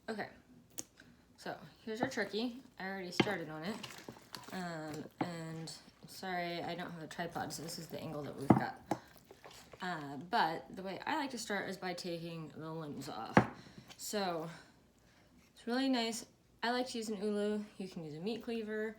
Okay, so here's our turkey. I already started on it. And sorry, I don't have a tripod, so this is the angle that we've got. But the way I like to start is by taking the limbs off. So it's really nice. I like to use an ulu. You can use a meat cleaver,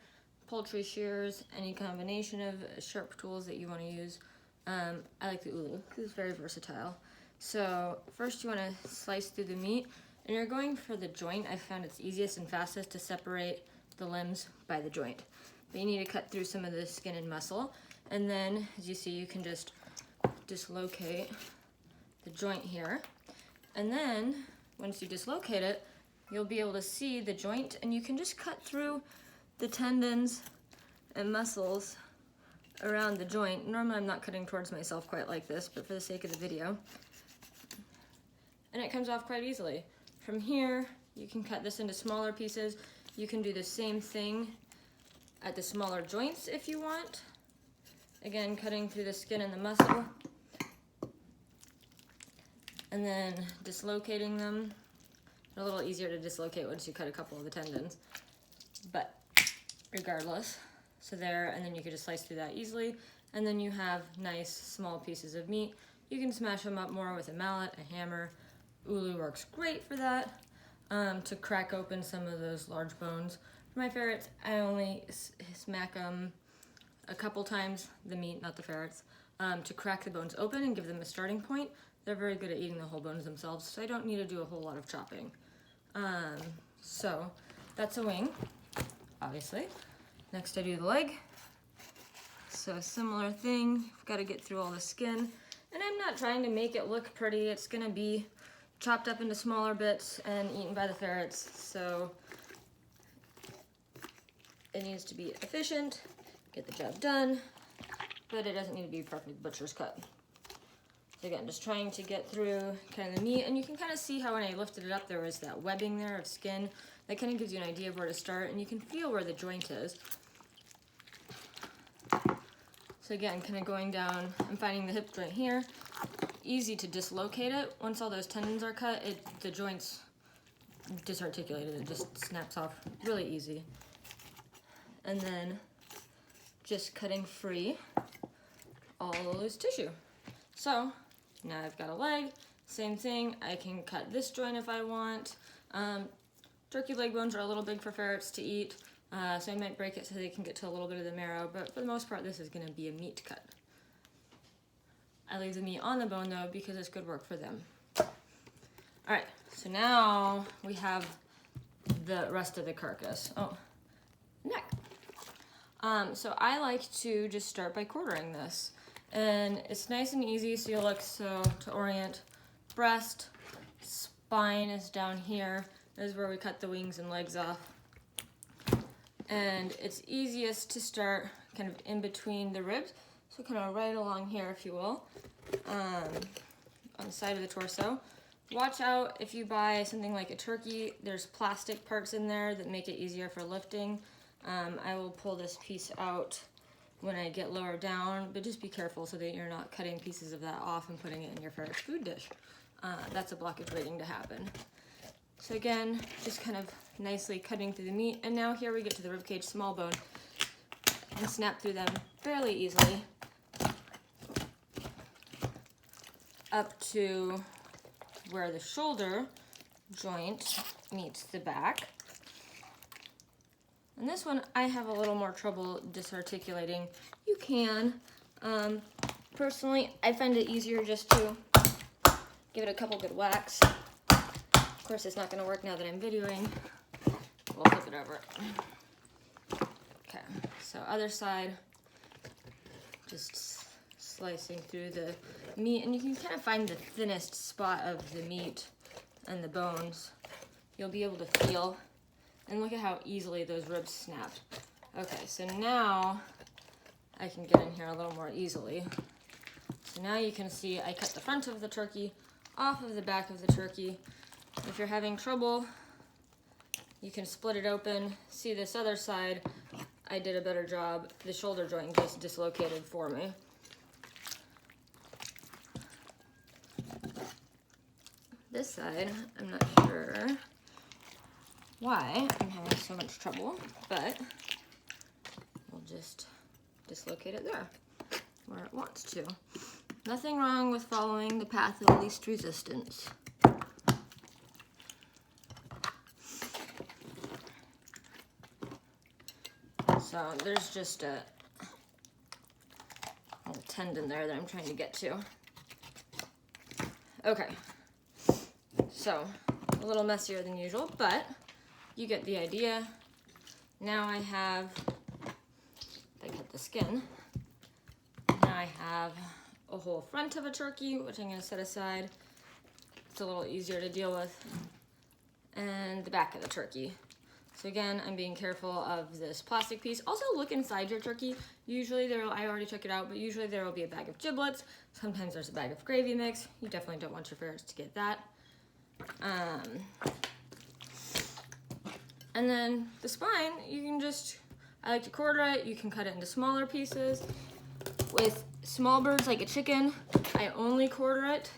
poultry shears, any combination of sharp tools that you want to use. I like the ulu because it's very versatile. So first you want to slice through the meat, and you're going for the joint. I found it's easiest and fastest to separate the limbs by the joint. But you need to cut through some of the skin and muscle, and then as you see, you can just dislocate the joint here. And then once you dislocate it, you'll be able to see the joint, and you can just cut through the tendons and muscles around the joint. Normally I'm not cutting towards myself quite like this, but for the sake of the video. And it comes off quite easily. From here, you can cut this into smaller pieces. You can do the same thing at the smaller joints if you want. Again, cutting through the skin and the muscle. And then dislocating them. They're a little easier to dislocate once you cut a couple of the tendons. But regardless, so there, and then you can just slice through that easily. And then you have nice small pieces of meat. You can smash them up more with a mallet, a hammer. Ulu works great for that, to crack open some of those large bones. For my ferrets, I only smack them a couple times, the meat, not the ferrets, to crack the bones open and give them a starting point. They're very good at eating the whole bones themselves, so I don't need to do a whole lot of chopping. So that's a wing, obviously. Next I do the leg. So a similar thing, I've got to get through all the skin. And I'm not trying to make it look pretty, it's gonna be chopped up into smaller bits and eaten by the ferrets. So it needs to be efficient, get the job done, but it doesn't need to be perfect butcher's cut. So again, just trying to get through kind of the meat, and you can kind of see how when I lifted it up there was that webbing there of skin. That kind of gives you an idea of where to start, and you can feel where the joint is. So again, kind of going down, I'm finding the hip joint here. Easy to dislocate it. Once all those tendons are cut, the joint's disarticulated. It just snaps off really easy. And then just cutting free all the loose tissue. So now I've got a leg, same thing. I can cut this joint if I want. Turkey leg bones are a little big for ferrets to eat, so I might break it so they can get to a little bit of the marrow, but for the most part this is going to be a meat cut. I leave the meat on the bone though because it's good work for them. Alright, so now we have the rest of the carcass. Oh, neck. So I like to just start by quartering this. And it's nice and easy, so you look, so to orient, breast, spine is down here. This is where we cut the wings and legs off. And it's easiest to start kind of in between the ribs, so kind of right along here, if you will, on the side of the torso. Watch out if you buy something like a turkey, there's plastic parts in there that make it easier for lifting. I will pull this piece out when I get lower down, but just be careful so that you're not cutting pieces of that off and putting it in your ferret's food dish. That's a blockage waiting to happen. So again, just kind of nicely cutting through the meat, and now here we get to the ribcage small bone and snap through them fairly easily up to where the shoulder joint meets the back. And this one I have a little more trouble disarticulating. You can. Personally, I find it easier just to give it a couple good whacks. Of course, it's not going to work now that I'm videoing. We'll flip it over. Okay, so other side, just slicing through the meat, and you can kind of find the thinnest spot of the meat and the bones. You'll be able to feel. And look at how easily those ribs snapped. Okay, so now I can get in here a little more easily. So now you can see I cut the front of the turkey off of the back of the turkey. If you're having trouble, you can split it open. See this other side, I did a better job. The shoulder joint just dislocated for me. This side, I'm not sure. why I'm having so much trouble, but we'll just dislocate it there where it wants to. Nothing wrong with following the path of least resistance. So there's just a little tendon there that I'm trying to get to. Okay, so a little messier than usual, but you get the idea. Now I have, if I cut the skin, now I have a whole front of a turkey, which I'm going to set aside. It's a little easier to deal with. And the back of the turkey. So again, I'm being careful of this plastic piece. Also look inside your turkey. Usually I already took it out, but usually there will be a bag of giblets. Sometimes there's a bag of gravy mix. You definitely don't want your ferrets to get that. And then the spine, you can just, I like to quarter it. You can cut it into smaller pieces. With small birds like a chicken, I only quarter it.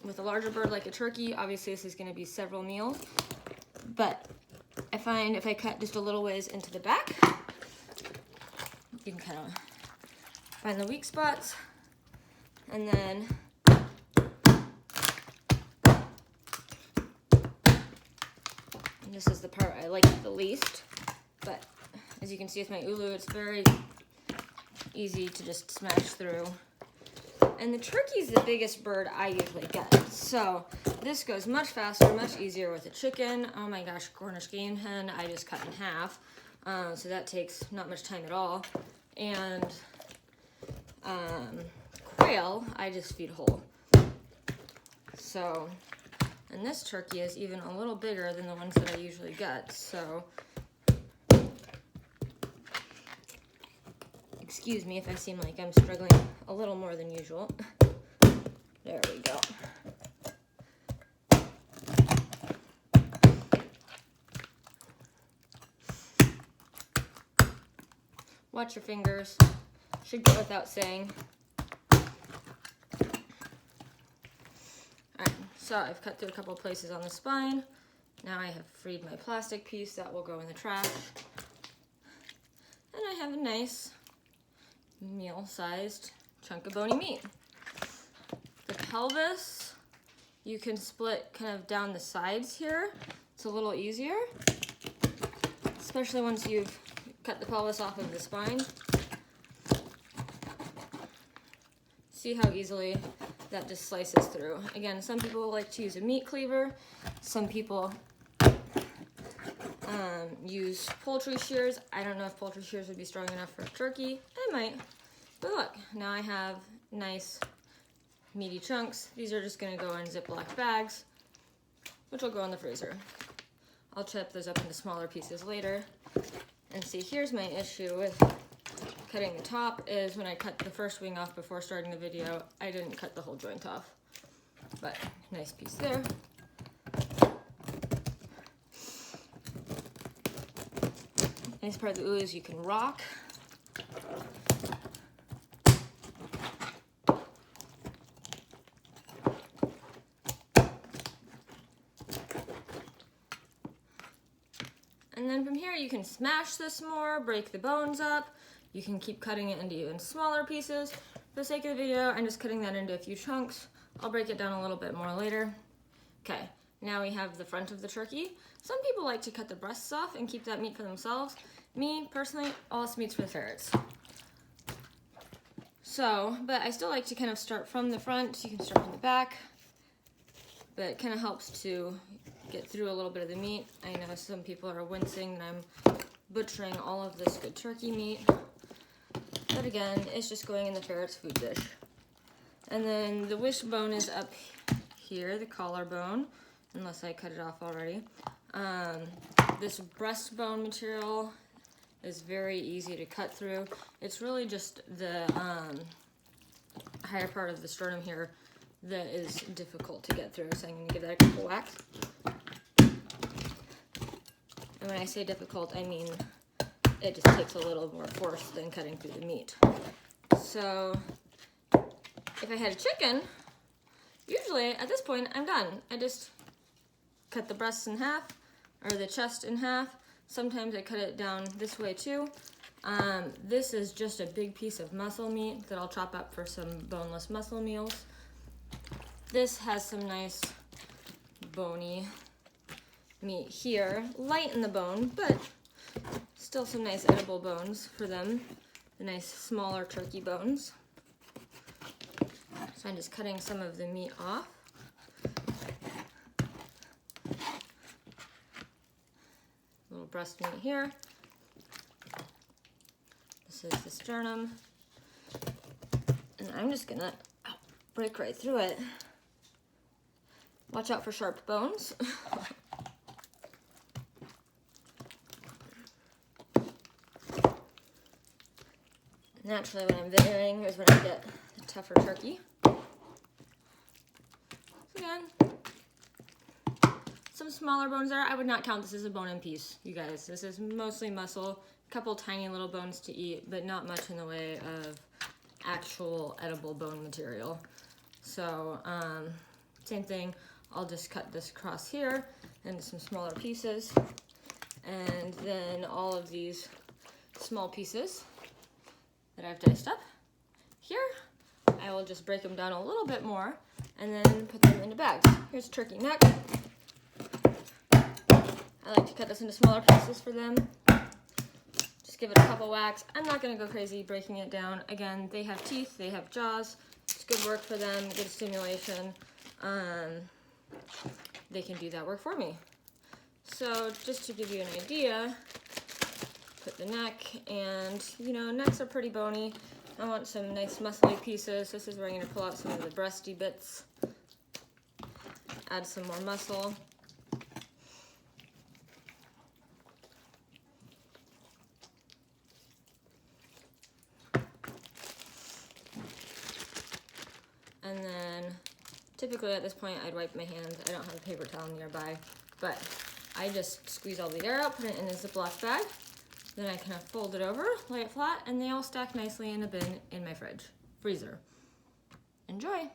With a larger bird like a turkey, obviously this is going to be several meals. But I find if I cut just a little ways into the back, you can kind of find the weak spots. And then this is the part I like the least. But as you can see with my ulu, it's very easy to just smash through. And the turkey's the biggest bird I usually get. So this goes much faster, much easier with a chicken. Oh my gosh, Cornish game hen, I just cut in half. So that takes not much time at all. And quail, I just feed whole. So, and this turkey is even a little bigger than the ones that I usually get. So, excuse me if I seem like I'm struggling a little more than usual. There we go. Watch your fingers. Should go without saying. Alright, so I've cut through a couple places on the spine. Now I have freed my plastic piece that will go in the trash. And I have a nice meal-sized chunk of bony meat. The pelvis, you can split kind of down the sides here. It's a little easier, especially once you've cut the pelvis off of the spine. See how easily that just slices through. Again, some people like to use a meat cleaver. Some people use poultry shears. I don't know if poultry shears would be strong enough for a turkey. I might. But look, now I have nice meaty chunks. These are just going to go in Ziploc bags, which will go in the freezer. I'll chop those up into smaller pieces later. And see, here's my issue with cutting the top is when I cut the first wing off before starting the video, I didn't cut the whole joint off. But nice piece there. Nice part of the ulu is you can rock. And then from here you can smash this more, break the bones up. You can keep cutting it into even smaller pieces. For the sake of the video, I'm just cutting that into a few chunks. I'll break it down a little bit more later. Okay, now we have the front of the turkey. Some people like to cut the breasts off and keep that meat for themselves. Me, personally, all this meat's for the ferrets. So, but I still like to kind of start from the front. You can start from the back, but it kind of helps to get through a little bit of the meat. I know some people are wincing that I'm butchering all of this good turkey meat. But again, it's just going in the ferret's food dish. And then the wishbone is up here, the collarbone, unless I cut it off already. This breastbone material is very easy to cut through. It's really just the higher part of the sternum here that is difficult to get through, so I'm going to give that a couple whacks. And when I say difficult, I mean it just takes a little more force than cutting through the meat. So if I had a chicken, usually at this point I'm done. I just cut the breasts in half, or the chest in half. Sometimes I cut it down this way too. This is just a big piece of muscle meat that I'll chop up for some boneless muscle meals. This has some nice bony meat here, light in the bone, but still some nice edible bones for them, the nice smaller turkey bones. So I'm just cutting some of the meat off. Little breast meat here. This is the sternum. And I'm just gonna break right through it. Watch out for sharp bones. Naturally, when I'm videoing is when I get a tougher turkey. So again, some smaller bones there. I would not count this as a bone-in piece, you guys. This is mostly muscle, a couple tiny little bones to eat, but not much in the way of actual edible bone material. So, same thing. I'll just cut this across here into some smaller pieces. And then all of these small pieces that I've diced up here, I will just break them down a little bit more and then put them into bags. Here's turkey neck. I like to cut this into smaller pieces for them. Just give it a couple whacks. I'm not gonna go crazy breaking it down. Again, they have teeth, they have jaws. It's good work for them, good stimulation. They can do that work for me. So just to give you an idea, put the neck, and you know, necks are pretty bony. I want some nice muscly pieces. This is where I'm gonna pull out some of the breasty bits, add some more muscle. And then typically at this point I'd wipe my hands. I don't have a paper towel nearby, but I just squeeze all the air out, put it in a Ziploc bag. Then I kind of fold it over, lay it flat, and they all stack nicely in a bin in my freezer. Enjoy!